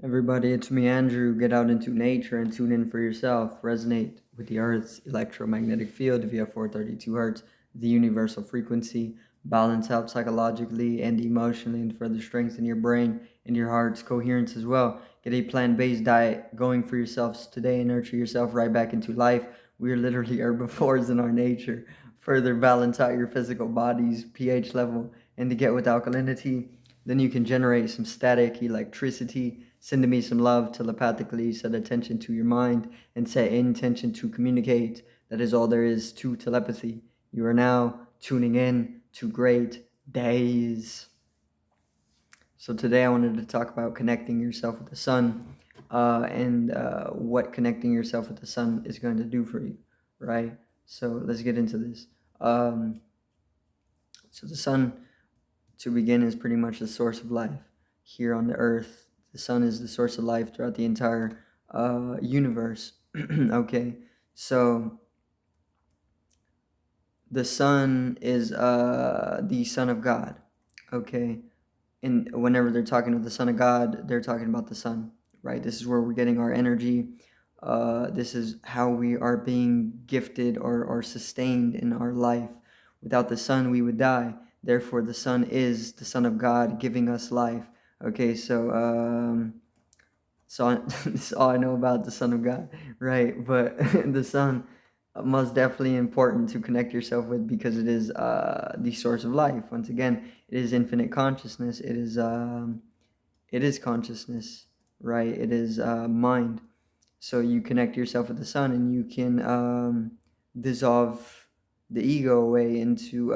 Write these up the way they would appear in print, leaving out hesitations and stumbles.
Everybody, it's me, Andrew. Get out into nature and tune in for yourself. Resonate with the Earth's electromagnetic field via 432 hertz, the universal frequency. Balance out psychologically and emotionally and further strengthen your brain and your heart's coherence as well. Get a plant-based diet going for yourselves today and nurture yourself right back into life. We are literally herbivores in our nature. Further balance out your physical body's pH level and to get with alkalinity. Then you can generate some static electricity. Send me some love telepathically. Set attention to your mind and set intention to communicate. That is all there is to telepathy. You are now tuning in to great days. So today I wanted to talk about connecting yourself with the sun, and what connecting yourself with the sun is going to do for you, right? So let's get into this. Um, so the sun, to begin, is pretty much the source of life here on the earth. The sun is the source of life throughout the entire universe. Okay, so the sun is the son of God. Okay, and whenever they're talking of the son of God, they're talking about the sun, right? This is where we're getting our energy. This is how we are being gifted or sustained in our life. Without the sun, we would die. Therefore, the sun is the son of God giving us life. Okay, so that's all I know about the Son of God, right? But the Son, most definitely important to connect yourself with because it is the source of life. Once again, it is infinite consciousness. It is consciousness, right? It is mind. So you connect yourself with the Sun, and you can dissolve the ego away into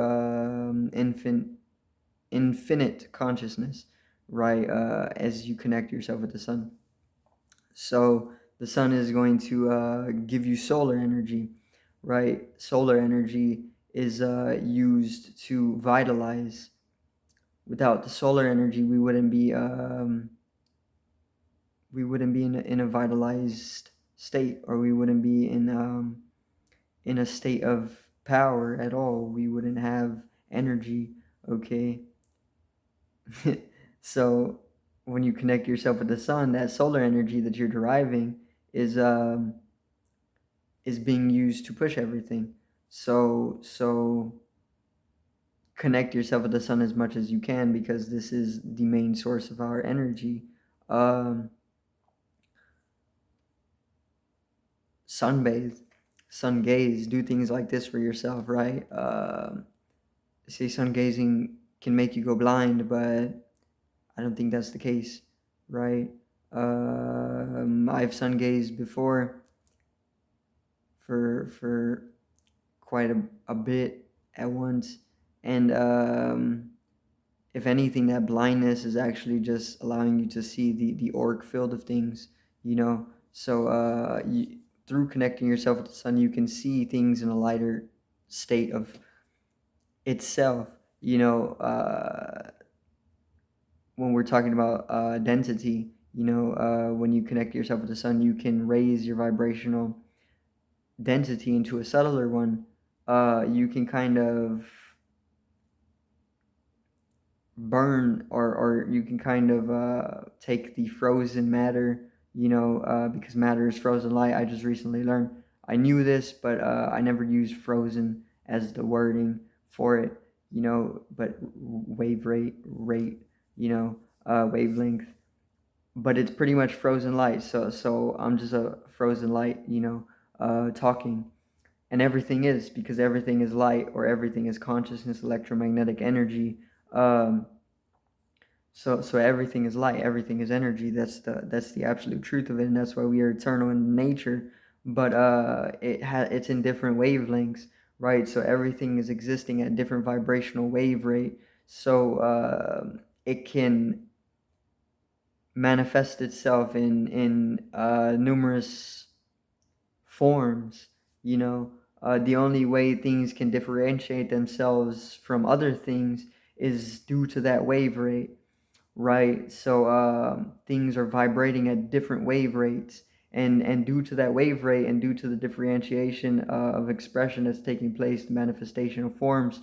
infinite consciousness, right? As you connect yourself with the Sun. So the sun is going to give you solar energy, right? Solar energy is used to vitalize. Without the solar energy, we wouldn't be in a vitalized state, or we wouldn't be in a state of power at all. We wouldn't have energy. Okay, so when you connect yourself with the sun, that solar energy that you're deriving is um, is being used to push everything. So connect yourself with the sun as much as you can because this is the main source of our energy. Um, Sunbathe, sun gaze, do things like this for yourself, right? Say sun gazing can make you go blind, but I don't think that's the case, right? I've sun gazed before for quite a bit at once, and if anything, that blindness is actually just allowing you to see the auric field of things, you know. So through connecting yourself with the sun, you can see things in a lighter state of itself, you know. When we're talking about density, you know, when you connect yourself with the sun, you can raise your vibrational density into a subtler one. You can kind of burn, or you can kind of take the frozen matter, you know, because matter is frozen light. I just recently learned. I knew this, but I never used frozen as the wording for it, you know, but wave rate, you know, wavelength. But it's pretty much frozen light. So I'm just a frozen light, you know, talking. And everything is, because everything is light, or everything is consciousness, electromagnetic energy. Um, so everything is light, everything is energy. That's the absolute truth of it, and that's why we are eternal in nature. But it's in different wavelengths, right? So everything is existing at different vibrational wave rate. So it can manifest itself in numerous forms. You know, the only way things can differentiate themselves from other things is due to that wave rate, right? So things are vibrating at different wave rates, and due to that wave rate, and due to the differentiation of expression that's taking place, the manifestation of forms,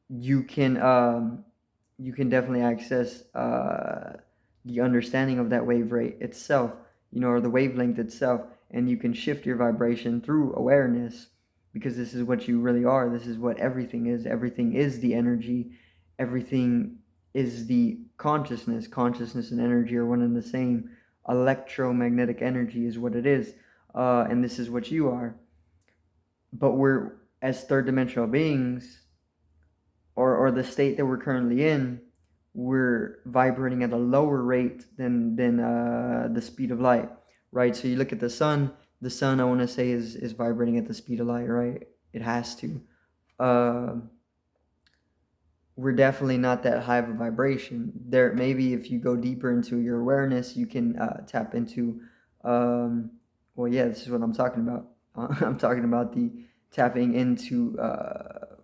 you can you can definitely access the understanding of that wave rate itself, or the wavelength itself, and you can shift your vibration through awareness, because this is what you really are. This is what everything is. Everything is the energy. Everything is the consciousness. Consciousness and energy are one and the same. Electromagnetic energy is what it is, and this is what you are. But we're, as third dimensional beings, or the state that we're currently in, we're vibrating at a lower rate than the speed of light, right? So you look at the sun. The sun, I want to say, is vibrating at the speed of light, right? It has to. Uh, we're definitely not that high of a vibration. There, maybe if you go deeper into your awareness, you can tap into. Well, yeah, this is what I'm talking about. I'm talking about the tapping into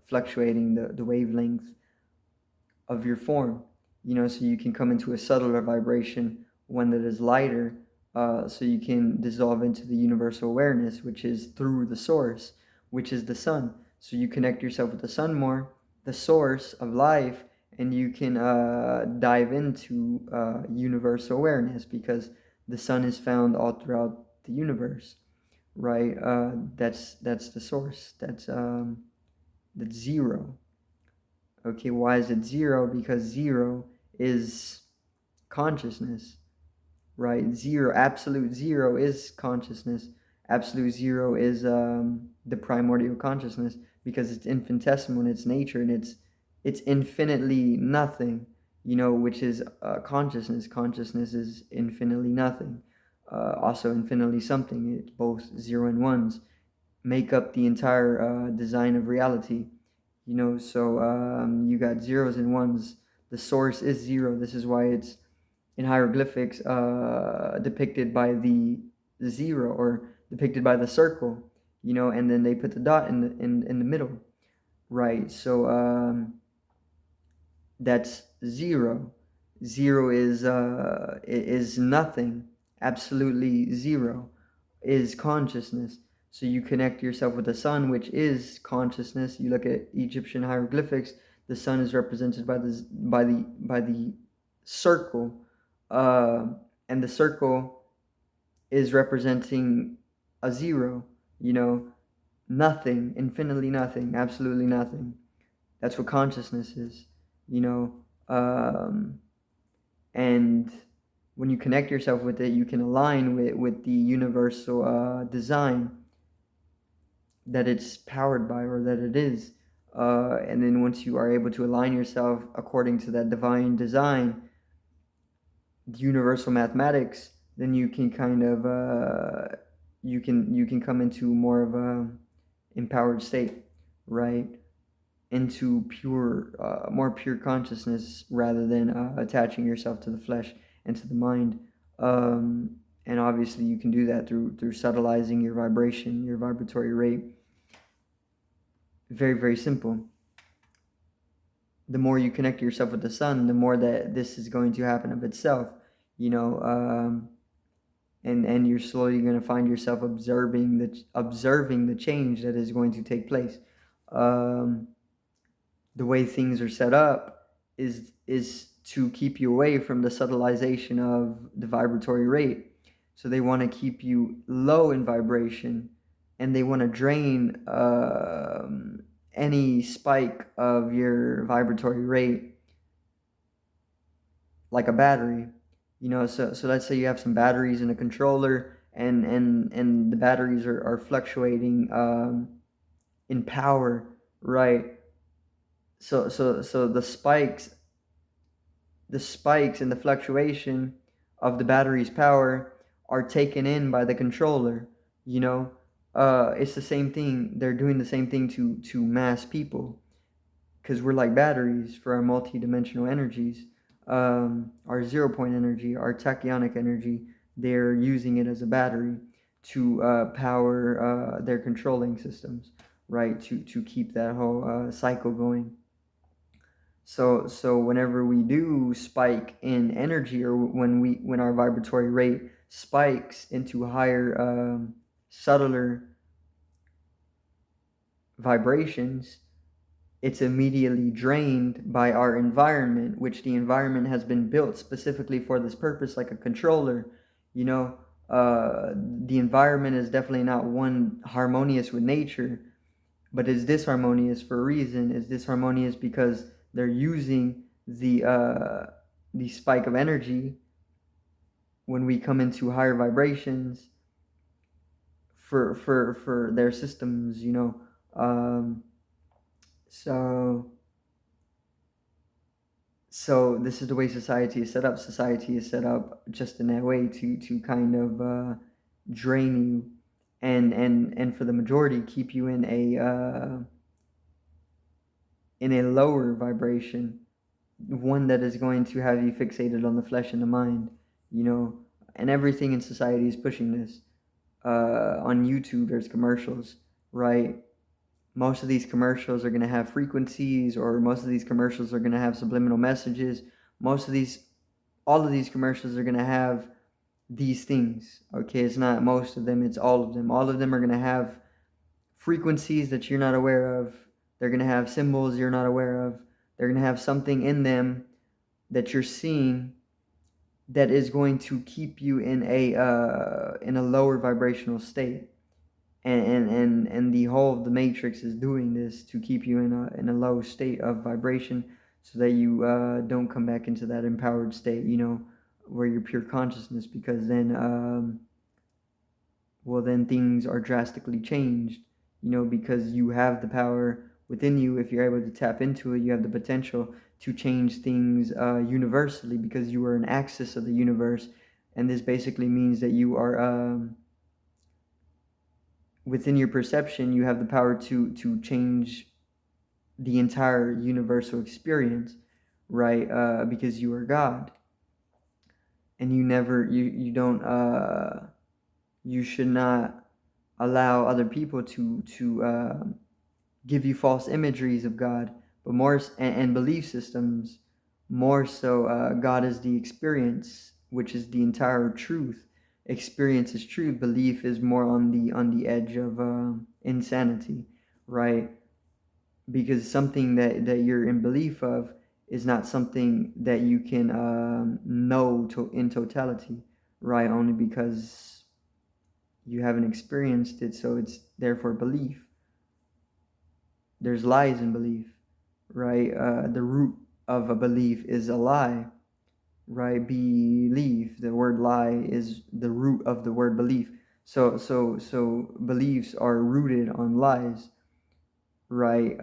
fluctuating the wavelength of your form, so you can come into a subtler vibration, one that is lighter, so you can dissolve into the universal awareness, which is through the source, which is the sun. So you connect yourself with the sun more, the source of life, and you can dive into universal awareness, because the sun is found all throughout the universe, right? That's the source. That's zero. Okay, why is it zero? Because zero is consciousness, right? Zero, absolute zero is consciousness. Absolute zero is the primordial consciousness, because it's infinitesimal in its nature, and it's infinitely nothing, which is consciousness. Consciousness is infinitely nothing, also infinitely something. It's both zero and ones make up the entire design of reality. So you got zeros and ones. The source is zero. This is why it's in hieroglyphics depicted by the zero, or depicted by the circle, and then they put the dot in the middle, right? So that's zero. Zero is nothing. Absolutely zero is consciousness. So you connect yourself with the sun, which is consciousness. You look at Egyptian hieroglyphics. The sun is represented by the circle, uh, and the circle is representing a zero. Nothing, infinitely nothing, absolutely nothing. That's what consciousness is. You know, um, and when you connect yourself with it, you can align with the universal design that it's powered by, or that it is. And then once you are able to align yourself according to that divine design, the universal mathematics, then you can kind of you can come into more of a empowered state, right? Into pure, more pure consciousness, rather than attaching yourself to the flesh and to the mind. Um, and obviously, you can do that through subtilizing your vibration, your vibratory rate. Very, very simple. The more you connect yourself with the sun, the more that this is going to happen of itself. You know, and you're slowly going to find yourself observing the change that is going to take place. Um, the way things are set up is to keep you away from the subtilization of the vibratory rate. So they want to keep you low in vibration, and they want to drain any spike of your vibratory rate like a battery. So let's say you have some batteries in a controller, and the batteries are fluctuating in power, right? So the spikes and the fluctuation of the battery's power are taken in by the controller. You know, it's the same thing. They're doing the same thing to mass people, because we're like batteries for our multi-dimensional energies. Our 0 point energy, our tachyonic energy, they're using it as a battery to power their controlling systems, right? To keep that whole cycle going. So whenever we do spike in energy, or when our vibratory rate spikes into higher, subtler vibrations, it's immediately drained by our environment, which the environment has been built specifically for this purpose, like a controller. You know, the environment is definitely not one harmonious with nature, but is disharmonious for a reason. Is disharmonious because they're using the spike of energy when we come into higher vibrations for their systems. Um, so so this is the way society is set up. Society is set up just in that way to kind of drain you, and for the majority keep you in a lower vibration, one that is going to have you fixated on the flesh and the mind, you know. And everything in society is pushing this. On YouTube, there's commercials, right? Most of these commercials are going to have frequencies, or most of these commercials are going to have subliminal messages. Most of these, all of these commercials are going to have these things. Okay, it's not most of them, it's all of them. All of them are going to have frequencies that you're not aware of. They're going to have symbols you're not aware of. They're going to have something in them that you're seeing that is going to keep you in a lower vibrational state. And the whole of the matrix is doing this to keep you in a low state of vibration, so that you don't come back into that empowered state, where you're pure consciousness, because then then things are drastically changed, because you have the power within you. If you're able to tap into it, you have the potential to change things universally, because you are an axis of the universe. And this basically means that you are within your perception, you have the power to change the entire universal experience, right? Because you are God, and you don't you should not allow other people to give you false imageries of God, but more and belief systems. More so, God is the experience, which is the entire truth. Experience is truth. Belief is more on the edge of insanity, right? Because something that you're in belief of is not something that you can know in totality, right? Only because you haven't experienced it, so it's therefore belief. There's lies in belief, right? The root of a belief is a lie, right? Belief, the word lie is the root of the word belief. So beliefs are rooted on lies, right?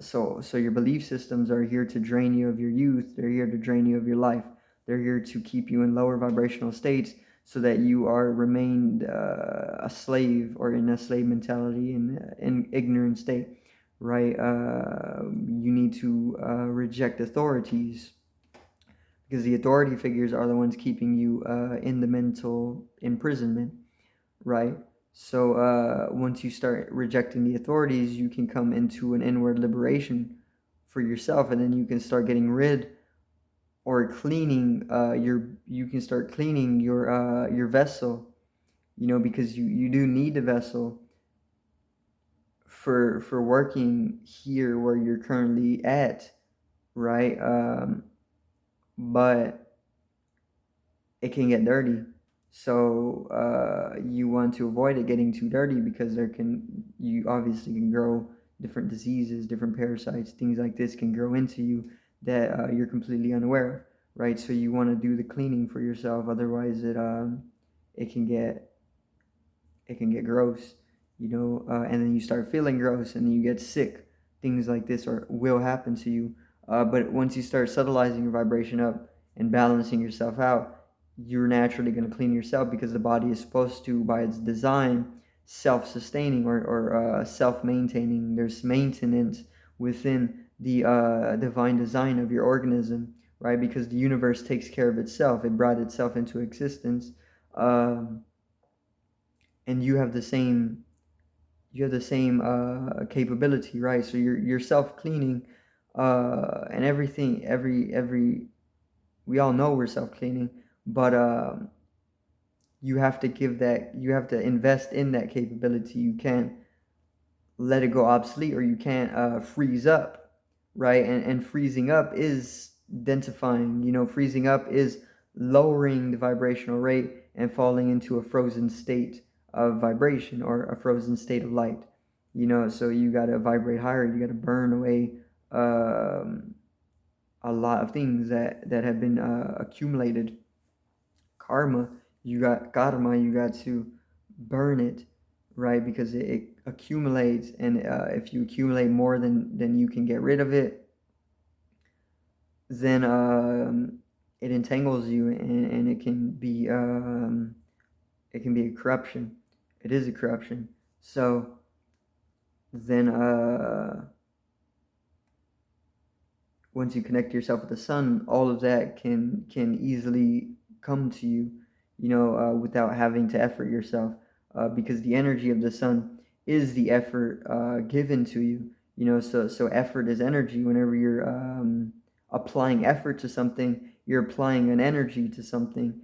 So your belief systems are here to drain you of your youth. They're here to drain you of your life. They're here to keep you in lower vibrational states, so that you are remained a slave, or in a slave mentality, in ignorant state, right? You need to reject authorities, because the authority figures are the ones keeping you in the mental imprisonment, right? So once you start rejecting the authorities, you can come into an inward liberation for yourself, and then you can start getting rid, or cleaning you can start cleaning your vessel, because you do need a vessel for working here where you're currently at, right? But it can get dirty. So you want to avoid it getting too dirty, because you obviously can grow different diseases, different parasites, things like this can grow into you that you're completely unaware of, right? So you want to do the cleaning for yourself, otherwise it can get gross, and then you start feeling gross, and then you get sick. Things like this will happen to you. But once you start subtilizing your vibration up and balancing yourself out, you're naturally going to clean yourself, because the body is supposed to, by its design, self-sustaining, or self-maintaining. There's maintenance within the divine design of your organism, right? Because the universe takes care of itself. It brought itself into existence. And you have the same capability, right? So you're self-cleaning, and everything, every we all know we're self-cleaning, but you have to invest in that capability. You can't let it go obsolete, or you can't freeze up, right? And freezing up is densifying. Freezing up is lowering the vibrational rate and falling into a frozen state of vibration or a frozen state of light. So you got to vibrate higher. You got to burn away um, a lot of things that have been accumulated. Karma, you got to burn it, right? Because it accumulates, and if you accumulate more than you can get rid of it, then it entangles you, and it can be a corruption. It is a corruption. So then once you connect yourself with the sun, all of that can easily come to you, without having to effort yourself, because the energy of the sun is the effort given to you. So effort is energy. Whenever you're applying effort to something, you're applying an energy to something.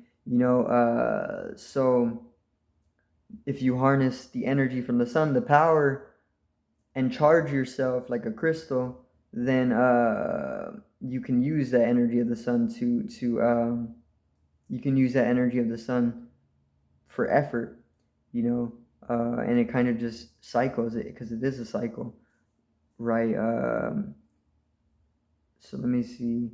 So if you harness the energy from the sun, the power, and charge yourself like a crystal, then you can use that energy of the sun you can use that energy of the sun for effort, and it kind of just cycles it, because it is a cycle, right? So let me see.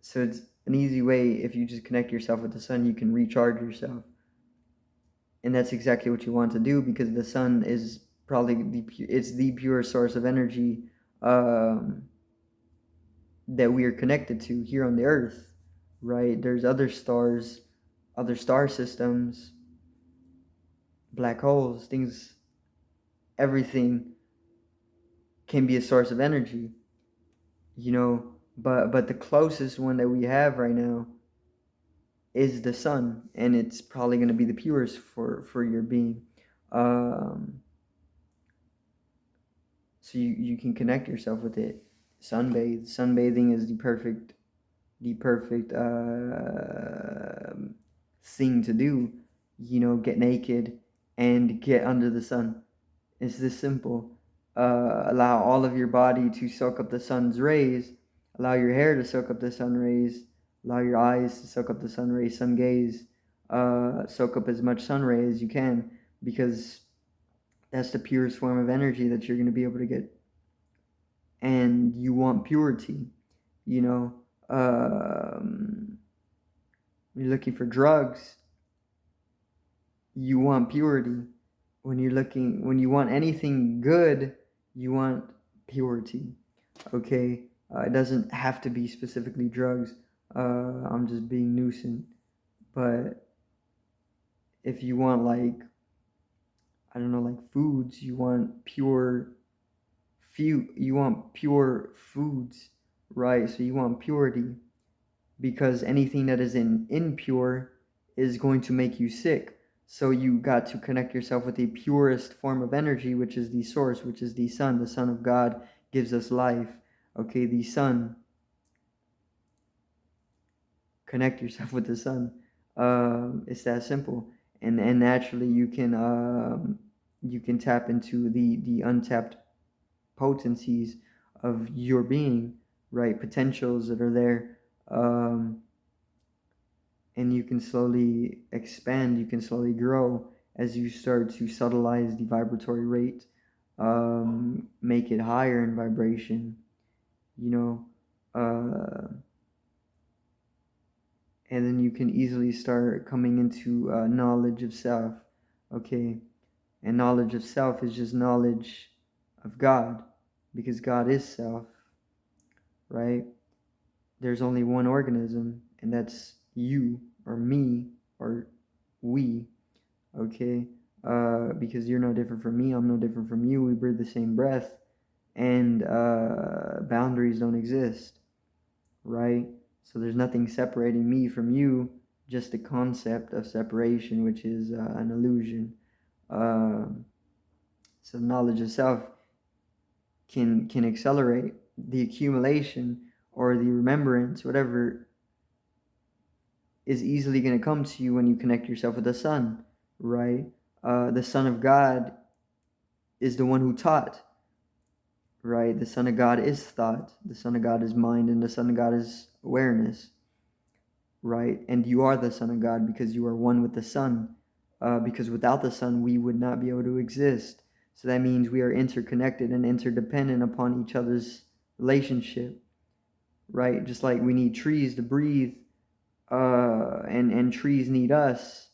So it's an easy way. If you just connect yourself with the sun, you can recharge yourself, and that's exactly what you want to do, because the sun is probably it's the pure source of energy um, that we are connected to here on the earth, right? There's other stars, other star systems, black holes, things, everything can be a source of energy, but the closest one that we have right now is the sun, and it's probably going to be the purest for your being. um, so you can connect yourself with it. Sunbathing is the perfect thing to do. Get naked and get under the sun. It's this simple. Allow all of your body to soak up the sun's rays. Allow your hair to soak up the sun rays. Allow your eyes to soak up the sun rays. Sun gaze. Soak up as much sun ray as you can, because that's the purest form of energy that you're going to be able to get. And you want purity. you know um, you're looking for drugs, you want purity. When you want anything good, you want purity. Okay, it doesn't have to be specifically drugs. I'm just being nuisance. But if you want, like, I don't know, like foods, you want pure foods, right? So you want purity, because anything that is impure is going to make you sick. So you got to connect yourself with the purest form of energy, which is the source, which is the sun. The Son of God gives us life. Okay, the sun. Connect yourself with the sun. It's that simple, and naturally you can tap into the untapped potencies of your being, right? Potentials that are there. And you can slowly expand, you can slowly grow as you start to subtleize the vibratory rate, make it higher in vibration, you know, and then you can easily start coming into knowledge of self, okay? And knowledge of self is just knowledge of God, because God is self, right? There's only one organism, and that's you or me or we, okay? Because you're no different from me, I'm no different from you. We breathe the same breath, and boundaries don't exist, right? So there's nothing separating me from you, just the concept of separation, which is an illusion. So knowledge of self can accelerate the accumulation or the remembrance, whatever is easily going to come to you when you connect yourself with the sun, right? The Son of God is the one who taught, right? The Son of God is thought, the Son of God is mind, and the Son of God is awareness, right? And you are the Son of God because you are one with the Son. Because without the Son, we would not be able to exist. So that means we are interconnected and interdependent upon each other's relationship, right? Just like we need trees to breathe, and trees need us,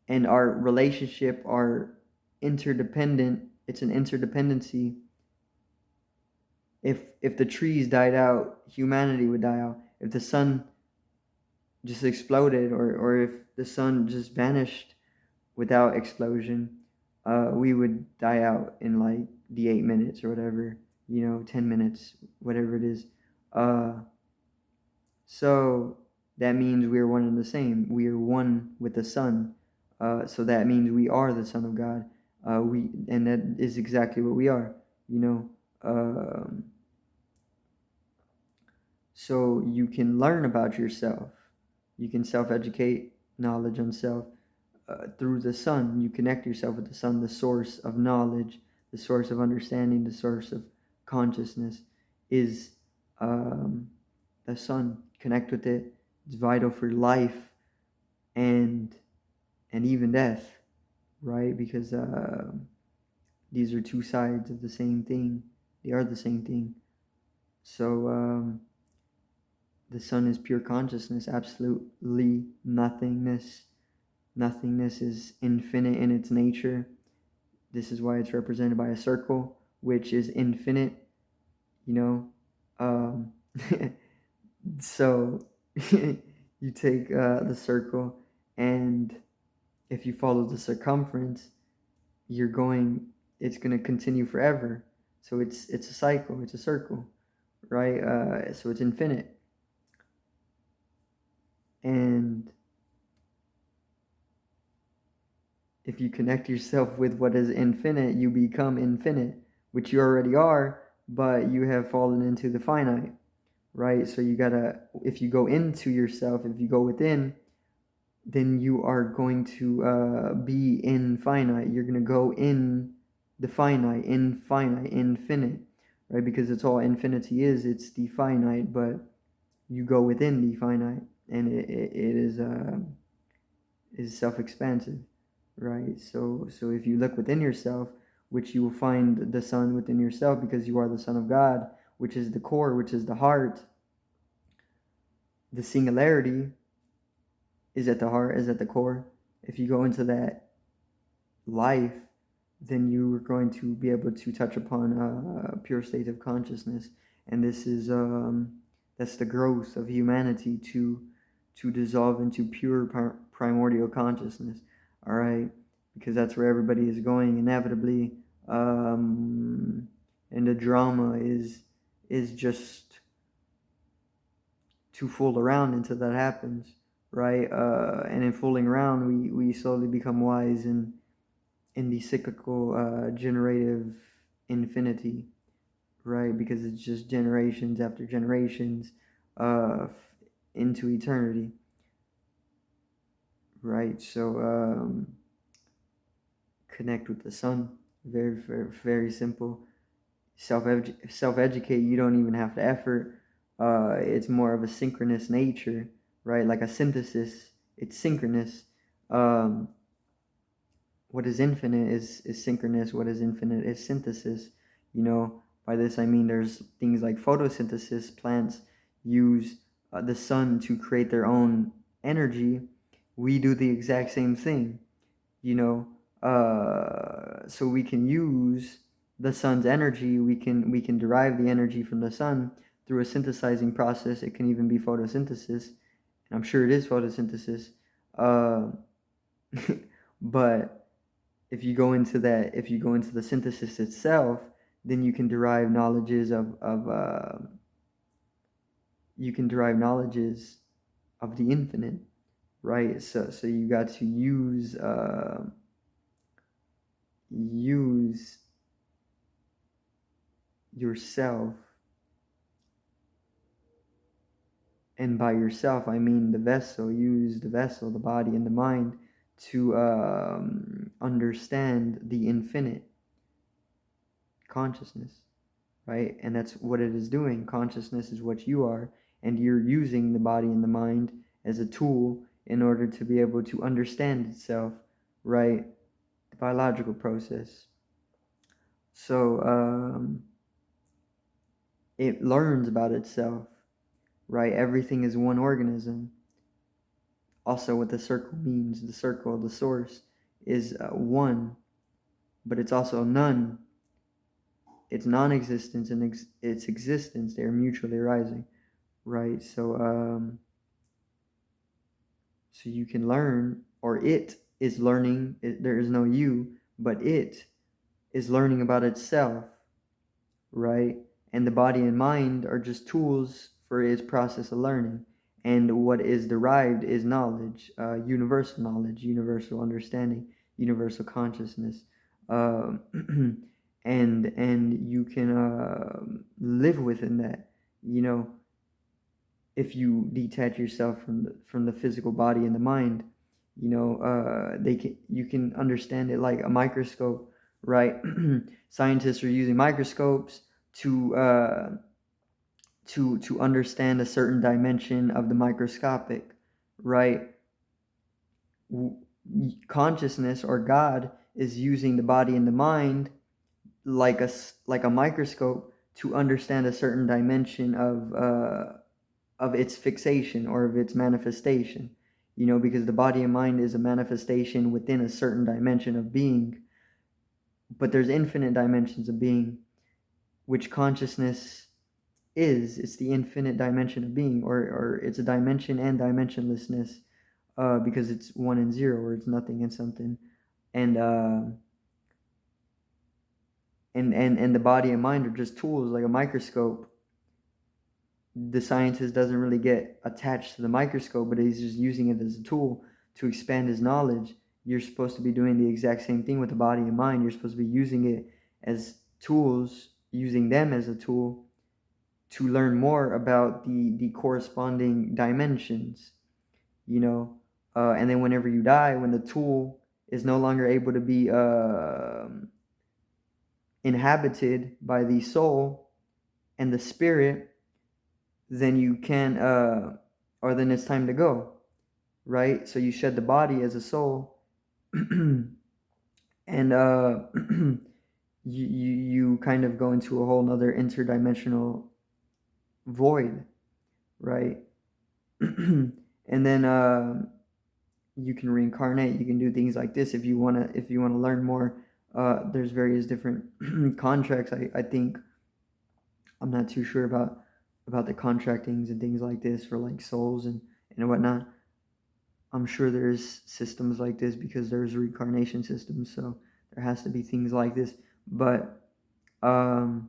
and our relationship are interdependent. It's an interdependency. If the trees died out, humanity would die out. If the sun just exploded, or if the sun just vanished without explosion, we would die out in like the 8 minutes or whatever, 10 minutes, whatever it is. So that means we are one and the same. We are one with the Son. So that means we are the Son of God. And that is exactly what we are. You know. So you can learn about yourself. You can self-educate knowledge on self through the Son. You connect yourself with the Son, the source of knowledge, the source of understanding, the source of consciousness is um, the Son. Connect with it. It's vital for life and even death, right? Because these are two sides of the same thing. They are the same thing. So the Son is pure consciousness, absolutely nothingness. Nothingness is infinite in its nature. This is why it's represented by a circle, which is infinite, you know. Um, so you take the circle, and if you follow the circumference, it's going to continue forever. So it's a cycle, it's a circle, right? So it's infinite. And if you connect yourself with what is infinite, you become infinite, which you already are, but you have fallen into the finite, right? So if you go into yourself, if you go within, then you are going to be infinite. You're going to go in the finite, infinite, right? Because it's all infinity is, it's the finite, but you go within the finite, and it is self-expansive, right? So if you look within yourself, which you will find the Son within yourself, because you are the Son of God, which is the core, which is the heart. The singularity is at the heart, is at the core. If you go into that life, then you are going to be able to touch upon a pure state of consciousness, and this is that's the growth of humanity to dissolve into pure primordial consciousness. All right, because that's where everybody is going inevitably, and the drama is just to fool around until that happens, right? And in fooling around, we slowly become wise in the cyclical generative infinity, right? Because it's just generations after generations uh, into eternity, right? So connect with the Son. Very, very, very simple. Self-educate. You don't even have to effort. It's more of a synchronous nature, right? Like a synthesis. It's synchronous. Um, what is infinite is synchronous. What is infinite is synthesis. By this I mean there's things like photosynthesis. Plants use the sun to create their own energy. We do the exact same thing, so we can use the sun's energy. We can derive the energy from the sun through a synthesizing process. It can even be photosynthesis, and I'm sure it is photosynthesis. Uh, but if you go into the synthesis itself, then you can derive knowledges of the infinite, right? So you got to use yourself, and by yourself I mean the vessel. Use the vessel, the body and the mind, to understand the infinite consciousness, right? And that's what it is doing. Consciousness is what you are, and you're using the body and the mind as a tool in order to be able to understand itself, right? The biological process. So it learns about itself, right? Everything is one organism. Also, what the circle means, the circle, the source, is one, but it's also none. Its non-existence and its existence, they are mutually arising, right? So you can learn, or it is learning. There is no you, but it is learning about itself, right? And the body and mind are just tools for its process of learning. And what is derived is knowledge, universal understanding, universal consciousness. Uh, and you can live within that. You know, if you detach yourself from the physical body and the mind, you know, you can understand it like a microscope, right? Scientists are using microscopes to to understand a certain dimension of the microscopic, right? Consciousness or God is using the body and the mind like a microscope to understand a certain dimension of its fixation or of its manifestation. You know, because the body and mind is a manifestation within a certain dimension of being, but there's infinite dimensions of being, which consciousness is. It's the infinite dimension of being, or it's a dimension and dimensionlessness, because it's one and zero, or it's nothing and something. And and the body and mind are just tools, like a microscope. The scientist doesn't really get attached to the microscope, but he's just using it as a tool to expand his knowledge. You're supposed to be doing the exact same thing with the body and mind. You're supposed to be using it as tools, using them as a tool to learn more about the corresponding dimensions, you know. And then whenever you die, when the tool is no longer able to be inhabited by the soul and the spirit, then you can or then it's time to go, right? So you shed the body as a soul and you kind of go into a whole nother interdimensional void, right? And then you can reincarnate. You can do things like this if you want to learn more. There's various different contracts. I think I'm not too sure about the contractings and things like this for like souls and whatnot. I'm sure there's systems like this because there's reincarnation systems, so there has to be things like this. But um,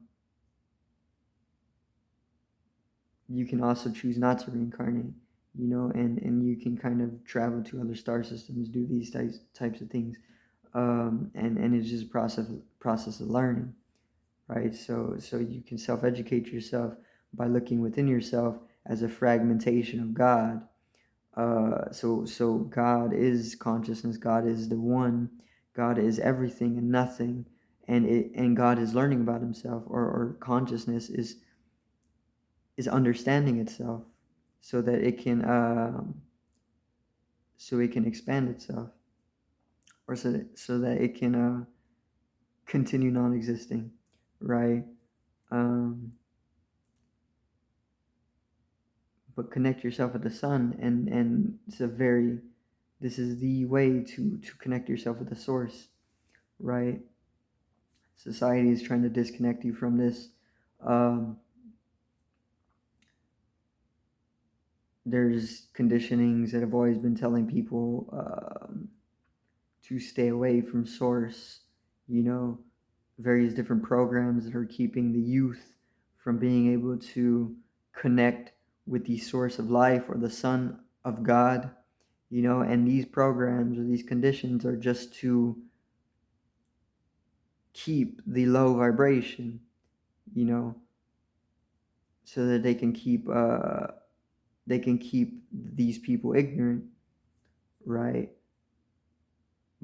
you can also choose not to reincarnate, you know, and you can kind of travel to other star systems, do these types of things, and it's just a process of learning, right? So you can self-educate yourself by looking within yourself as a fragmentation of God. So God is consciousness. God is the one. God is everything and nothing, and God is learning about Himself, or consciousness is understanding itself, so that it can expand itself, or so that it can continue non-existing, right? Um, but connect yourself with the sun, and this is the way to connect yourself with the source, right? Society is trying to disconnect you from this. um, there's conditionings that have always been telling people to stay away from source, you know, various different programs that are keeping the youth from being able to connect with the source of life or the Son of God, you know. And these programs or these conditions are just to keep the low vibration, you know, so that they can keep these people ignorant, right?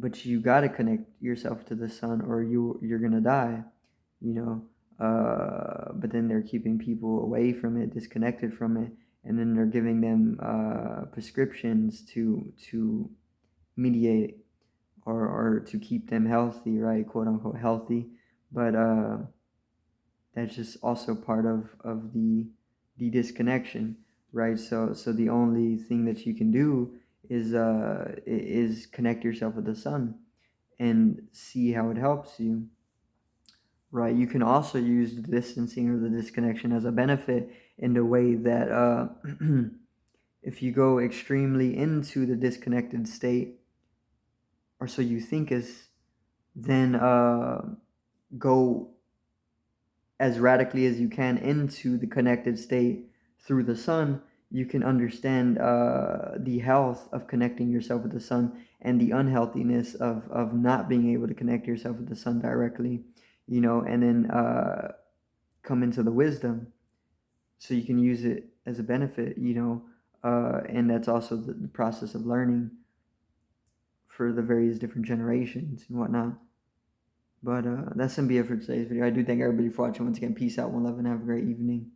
but you got to connect yourself to the sun or you're going to die, you know. But then they're keeping people away from it, disconnected from it, and then they're giving them prescriptions to mediate or to keep them healthy, right, quote unquote healthy. But that's just also part of the disconnection, right? So the only thing that you can do is connect yourself with the sun and see how it helps you, right? You can also use the distancing or the disconnection as a benefit in the way that if you go extremely into the disconnected state, or so you think is, then go as radically as you can into the connected state through the sun, you can understand the health of connecting yourself with the sun and the unhealthiness of not being able to connect yourself with the sun directly, and then come into the wisdom so you can use it as a benefit, and that's also the process of learning for the various different generations and whatnot. But that's going to be it for today's video. I do thank everybody for watching. Once again, peace out, one love, and have a great evening.